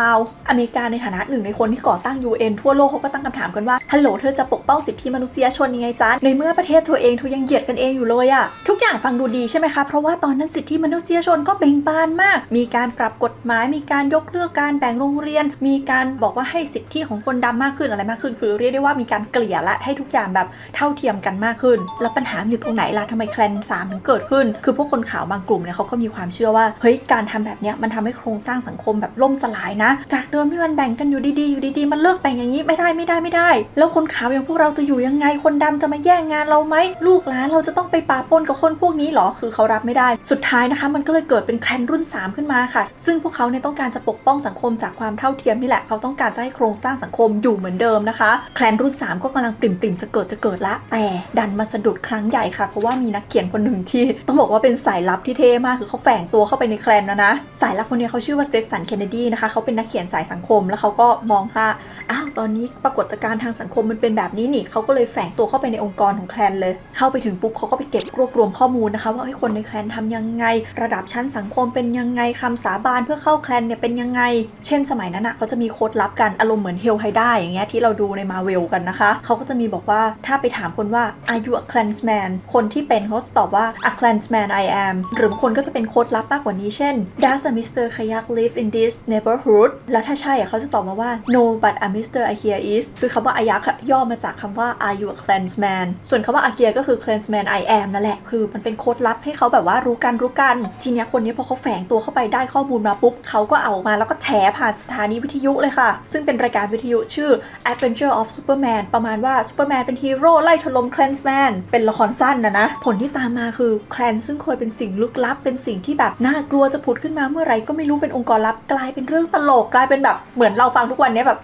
S1: าอเมริกาในฐานะหนึ่งในคนที่ก่อตั้ง UN ทั่วโลกเขาก็ตั้งคำถามกันว่าฮัลโหลเธอจะปกป้องสิทธิมนุษยชนยังไงจ๊ะในเมื่อประเทศเธอเองเธอยังเหยียดกันเองอยู่เลยอะทุกอย่างฟังดูดีใช่ไหมคะเพราะว่าตอนนั้นสิทธิมนุษยชนก็เบ่งบานมากมีการปรับกฎหมายมีการยกเลิกการแบ่งโรงเรียนมีการบอกว่าให้สิทธิของคนดำมากขึ้นอะไรมากขึ้นคือเรียกได้ว่ามีการเกลี่ยและให้ทุกอย่างแบบเท่าเทียมกันมากขึ้นแล้วปัญหาอยู่ตรงไหนล่ะทำไมแคลน3ถึงเกิดขึ้นคือพวกคนขาวบางกลุ่มเนี่ยเขาก็มีความเชื่อว่าเฮ้ยการทำแบบเนี้ยมันทำให้โครงสร้างสังคมแบบล่มสลายนะจากเดิมที่มันแบ่งกันอยู่ดีๆมันเลิกแบ่งอย่างนี้ไม่ได้แล้วคนขาวอย่างพวกเราจะอยู่ยังไงคนดำจะมาแย่งงานเราไหมลูกหลานเราจะต้องไปปะปนกับคนพวกนี้หรอคือเขารับไม่ได้สุดท้ายนะคะมันก็เลยเกิดเป็นแคลนรุ่น3ขึ้นมาค่ะซึ่งพวกเขาเนี่ยต้องการจะปกป้องสังคมจากความเท่าเทียมนี่แหละเขาต้องการจะให้โครงสร้างสังคมอยู่เหมือนเดิมนะคะแคลนรุ่น3ก็กำลังปริ่มจะเกิดละแต่ดันมาสะดุดครั้งใหญ่ค่ะเพราะว่ามีนักเขียนคนหนึ่งที่ต้องบอกว่าเป็นสายลับที่เท่มากคือเขาแฝงตัวเข้าไปในแคลนนะสายลับคนนี้เขาชื่อว่าสเตสันเคนเนดีนะคะเขาเป็นนักเขียนสายสังคมแล้วเขาก็มองว่าตอนนี้ปรากฏการณ์ทางสังคมมันเป็นแบบนี้นี่เขาก็เลยแฝงตัวเข้าไปในองค์กรของแคลนเลยเข้าไปถึงปุ๊บเขาก็ไปเก็บรวบรวมข้อมูลนะคะว่าคนในแคลนทำยังไงระดับชั้นสังคมเป็นยังไงคำสาบานเพื่อเข้าแคลนเนี่ยเป็นยังไงเช่นสมัยนั้นเขาจะมีโค้ดลับกันอารมณ์เหมือนเฮลไฮด้าอย่างเงี้ยที่เราดูในมาเวลกันนะคะเขาก็จะมีบอกว่าถ้าไปถามคนว่า Are you a Klansman คนที่เป็นเขาจะตอบว่า A Klansman I am หรือบางคนก็จะเป็นโค้ดลับมากกว่านี้เช่น Does a Mr. Kayak live in this neighborhood แล้วถ้าใช่เขาจะตอบมาว่า No but a Mr. Akia is คือคำว่าอายักย่อมาจากคำว่า Are you a Klansman ส่วนคำว่า Akia ก็คือ Klansman I am นั่นแหละคือมันเป็นโค้ดลับให้เขาแบบว่ารู้กันทีเนี้ยคนนี้พอเขาแฝงตัวเข้าไปได้ข้อมูลมาปุ๊บเขาก็เอามาแล้วก็แฉผ่านสถานีวิทยุเลยค่ะซึ่งเป็นรายการวิทยุชื่อ Adventure of Superman ประมาณว่า Superman เป็นฮีโร่ไล่ถล่ม Klansman เป็นละครสั้นนะผลที่ตามมาคือแคลนซึ่งเคยเป็นสิ่งลึกลับเป็นสิ่งที่แบบน่ากลัวจะผุดขึ้นมาเมื่อไหร่ก็ไม่รู้เป็นองค์กรลับกลายเป็นเรื่องตลกกลายเป็นแบบเหมือนเราฟังทุกวันนี้แบบ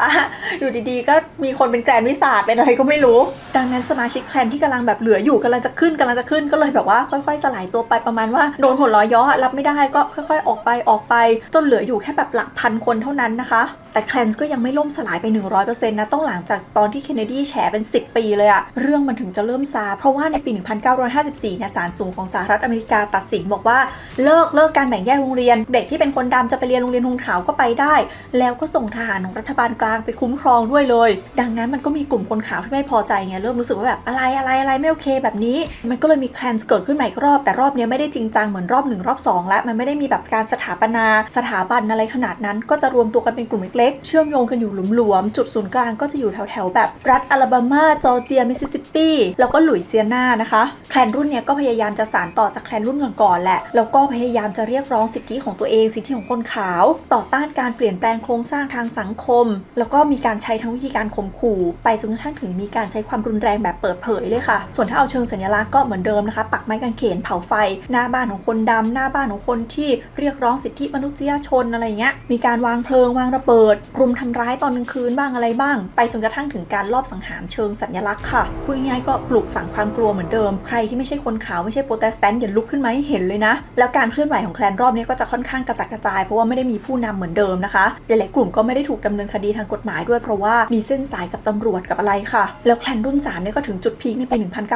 S1: อยู่ดีๆก็มีคนเป็นแกรนด์วิสาจเป็นอะไรก็ไม่รู้ดังนั้นสมาชิกแคลนที่กำลังแบบเหลืออยู่กำลังจะขึ้นก็เลยแบบว่าค่อยๆสลายตัวไปประมาณว่าโดนหัวล้อย่อรับไม่ได้ก็ค่อยๆออกไปจนเหลืออยู่แค่แบบหลักพันคนเท่านั้นนะคะแต่แคลนก็ยังไม่ล่มสลายไป 100% นะต้องหลังจากตอนที่เคนเนดีแฉเป็น10 ปีเลยอะเรื่องมันถึงจะเริ่มซาเพราะว่าในปี 1954 เนี่ยศาลสูงของสหรัฐอเมริกาตัดสินบอกว่าเลิกการแบ่งแยกโรงเรียนเด็กที่เป็นคนดำจะไปเรียนโรงเรียนทุนขาวก็ไปได้แล้วก็ส่งทหารของรัฐบาลกลางไปคุ้มครองด้วยเลยดังนั้นมันก็มีกลุ่มคนขาวที่ไม่พอใจไงเริ่มรู้สึกว่าแบบอะไรไม่โอเคแบบนี้มันก็เลยมีแคลนเกิดขึ้นใหม่อีกรอบแต่รอบนี้ไม่ได้จริงจังเหมือนรอบ1รอบ2แล้วมันไม่ได้มีแบบการสถาปนาสถาบันอะไรขนาดนั้นก็จะรวมตัวกันเป็นกลุ่มเล็ก ล็กๆเชื่อมโยงกันอยู่หลวมๆจุดศูนย์กลางก็จะอยู่แถวๆแบบรัฐอลาบามาจอร์เจียมิสซิสซิปปีแล้วก็หลุยเซียนานะคะแคลนรุ่นเนี้ยก็พยายามจะสานต่อจากแคลนรุ่นก่อนๆแหละแล้วก็พยายามจะเรียกร้องสิทธิของตัวเองสิทธิของคนขาวต่อต้านการเปลี่ยนแปลงโครงสร้างทางสังคมแล้วก็มีการใช้ทั้งวิธีการข่มขู่ไปจนกระทั่งถึงมีการใช้ความรุนแรงแบบเปิดเผยเลยค่ะส่วนถ้าเอาเชิงสัญลักษณ์ก็เหมือนเดิมนะคะปักไม้กางเขนเผาไฟหน้าบ้านของคนดำหน้าบ้านของคนที่เรียกร้องสิทธิมนุษยชนอะไรเงี้ยมีการวางเพลิงวางระเบิดรุมทำร้ายตอนกลางคืนบ้างอะไรบ้างไปจนกระทั่งถึงการลอบสังหารเชิงสัญลักษณ์ค่ะพูดง่ายๆก็ปลูกฝังความกลัวเหมือนเดิมใครที่ไม่ใช่คนขาวไม่ใช่โปรเตสแตนต์อย่าลุกขึ้นมาให้เห็นเลยนะแล้วการเคลื่อนไหวของแคลนรอบนี้ก็จะค่อนข้างกระจัดกระจายเพราะว่าไม่ได้มีผู้นำเหมือนเดิมนะคะหลายๆกลุ่มก็ไม่ได้ถูกดำเนินคดีทางกฎหมายด้วยเพราะว่ามีเส้นสายกับตำรวจกับอะไรค่ะแล้วแคลนรุ่น3เนี่ยก็ถึงจุดพีคในปี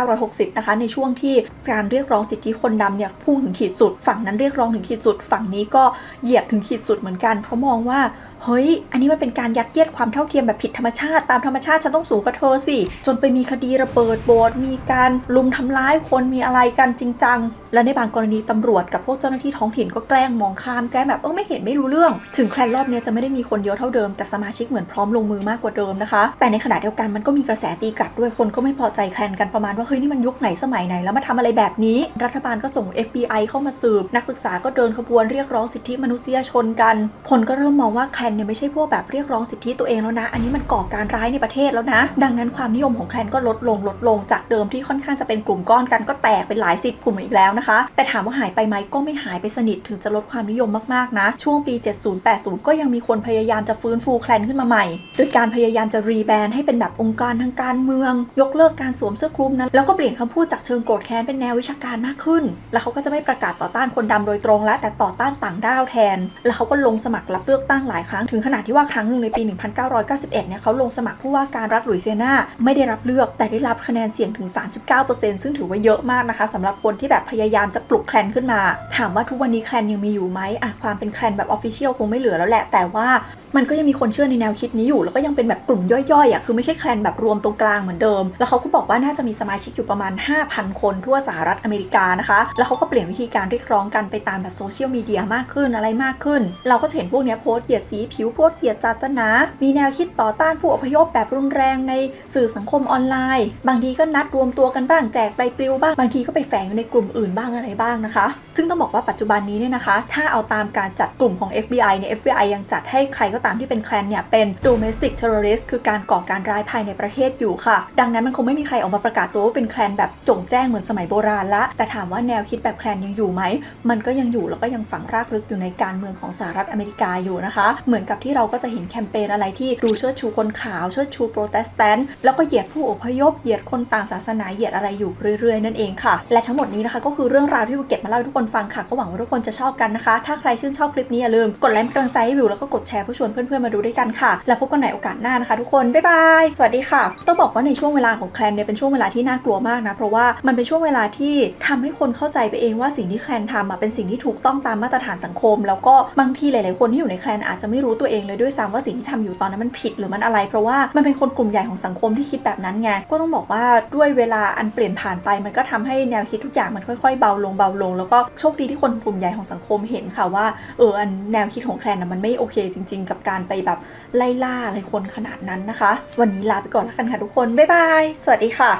S1: 1960นะคะในช่วงที่การเรียกร้องสิทธิคนดำเนี่ยพุ่งถึงขีดสุดฝั่งนั้นเรียกร้องถึงขีดสุดฝั่งนี้ก็เหยียดถึงขีดสุดเหมือนกันเพราะมองว่าเฮ้ยอันนี้มันเป็นการยัดเยียดความเท่าเทียมแบบผิดธรรมชาติตามธรรมชาติฉันต้องสูงกว่าเธอสิจนไปมีคดีระเบิดโบสถ์มีการลุมทำร้ายคนมีอะไรกันจริงจังและในบางกรณีตำรวจกับพวกเจ้าหน้าที่ท้องถิ่นก็แกล้งมองข้ามแกล้งแบบไม่เห็นไม่รู้เรื่องถึงแคลนรอบนี้จะไม่ได้มีคนเยอะเท่าเดิมแต่สมาชิกเหมือนพร้อมลงมือมากกว่าเดิมนะคะแต่ในขณะเดียวกันมันก็มีกระแสตีกลับด้วยคนก็ไม่พอใจแคลนกันประมาณว่าเฮ้ยนี่มันยุคไหนสมัยไหนแล้วมาทำอะไรแบบนี้รัฐบาลก็ส่ง FBI เข้ามาสืบนักศึกษาก็เดินขบวนเรียกร้องสิทธิมนุษยชนกันคนก็เริ่มมองว่าแคลนเนี่ยไม่ใช่พวกแบบเรียกร้องสิทธิตัวเองแล้วนะอันนี้มันก่อการร้ายในประเทศแล้วนะดังนั้นความนิยมของแคลนก็ลดลงจากเดิมที่ค่อนข้างจะเป็นกลุ่มก้อนกันก็แตกเป็นหลาย10กลุ่มอีกแล้วนะคะแต่ถามว่าหายไปไหมก็ไม่หายไปสนิทถึงจะลดความนิยมมากๆนะช่วงปี70-80ก็ยังมีคนพยายามจะฟื้นฟูแคลนขึ้นมาใหม่โดยการพยายามจะรีแบรนด์ให้เป็นแบบองค์การทางการเมืองยกเลิกการสวมเสื้อคลุมนั้นแล้วก็เปลี่ยนคำพูดจากเชิงโกรธแค้นเป็นแนววิชาการมากขึ้นแล้วเขาก็จะไม่ประกาศต่อต้านคนดำโดยตรงและแต่ต่อต้านต่างด้าวแทนแล้วเขาก็ลงสมัครรับเลือกตั้งหลายครั้งถึงขนาดที่ว่าครั้งนึงในปี1991เนี่ยเขาลงสมัครผู้ว่าการรัฐหลุยเซียนาไม่ได้รับเลือกแต่ได้รับคะแนนเสียงถึง 39% ซึ่งถือว่าเยอะมากนะคะสำหรับคนที่แบบพยายามจะปลุกแคลนขึ้นมาถามว่าทุกวันนี้แคลนยังมีอยู่ไหมความเป็นแคลนแบบ official คงไม่เหลือแล้วแหละแต่ว่ามันก็ยังมีคนเชื่อในแนวคิดนี้อยู่แล้วก็ยังเป็นแบบกลุ่มย่อยๆคือไม่ใช่แคลนแบบรวมตรงกลางเหมือนเดิมแล้วเขาก็บอกว่าน่าจะมีสมาชิกอยู่ประมาณ 5,000 คนทั่วสหรัฐอเมริกานะคะแล้วเขาก็เปลี่ยนวิธีการเรียกร้องกันไปตามแบบโซเชียลมีเดียมากขึ้นอะไรมากขึ้นเราก็จะเห็นพวกนี้โพสต์เหยียดสีผิวโพสต์เหยียดศาสนามีแนวคิดต่อต้านผู้อพยพแบบรุนแรงในสื่อสังคมออนไลน์บางทีก็นัดรวมตัวกันบ้างแจกใบปลิวบ้างบางทีก็ไปแฝงอยู่ในกลุ่มอื่นบ้างอะไรบ้างนะคะซึ่งต้องบอกว่าปัจจุบันนี้เนี่ยนะคะถ้าเอาตามการจัดกลุ่มของ FBI เนี่ย FBI ยังจัดให้ใครก็ตามที่เป็นแคลนเนี่ยเป็น domestic terrorist คือการก่อการร้ายภายในประเทศอยู่ค่ะดังนั้นมันคงไม่มีใครออกมาประกาศตัวว่าเป็นแคลนแบบจงแจ้งเหมือนสมัยโบราณละแต่ถามว่าแนวคิดแบบแคลนยังอยู่ไหมมันก็ยังอยู่แล้วก็ยังฝังรากลึกอยู่ในการเมืองของสหรัฐอเมริกาอยู่นะคะเหมือนกับที่เราก็จะเห็นแคมเปญอะไรที่ดูเชิดชูคนขาวเชิดชูโปรเตสแตนต์แล้วก็เหยียดผู้อพยพเหยียดคนต่างศาสนาเหยียดอะไรอยู่เรื่อยๆนั่นเองค่ะและทั้งหมดนี้นะคะก็คือเรื่องราวที่วิวเก็บมาเล่าให้ทุกคนฟังค่ะก็หวังว่าทุกคนจะชอบกันนะคะถ้าใครชื่นชอบคลิปนี้อย่าลืมกดไลค์เป็นกำลังใจให้วิวแล้วก็กดแชร์เพื่อชวนเพื่อนๆมาดูด้วยกันค่ะแล้วพบกันในโอกาสหน้านะคะทุกคนบ๊ายบายสวัสดีค่ะต้องบอกว่าในช่วงเวลาของแคลนเนี่ยเป็นช่วงเวลาที่น่ากลัวมากนะเพราะว่ามันเป็นช่วงเวลาที่ทำให้คนเข้าใจไปเองว่าสิ่งที่แคลนทำเป็นสิ่งที่ถูกต้องตามมาตรฐานสังคมแล้วก็บางทีหลายๆคนที่อยู่ในแคลนอาจจะไม่รู้ตัวเองเลยด้วยซ้ำว่าสิ่งที่ทำอยู่ตอนนั้นมันผิดหรือมันอะไรเพราะว่ามันเป็นคนกลุ่มใหญ่ของสังคมที่คิดแบบนั้นไงก็ต้องบอกว่าด้วยเวลาอันเปลี่ยนผ่านไปมันก็ทำให้แนวคิดทุกอย่างมันค่อยๆเบาลงแล้วก็โชคดีที่คนกลุ่มใหญ่ของสังคมเห็นค่ะว่าอันแนวคิดของแคลนมันไม่โอเคจริงๆกับการไปแบบไล่ล่าอะไรคนขนาดนั้นนะคะวันนี้ลาไปก่อนแล้วกันค่ะทุกคนบ๊ายบายสวัสดีค่ะ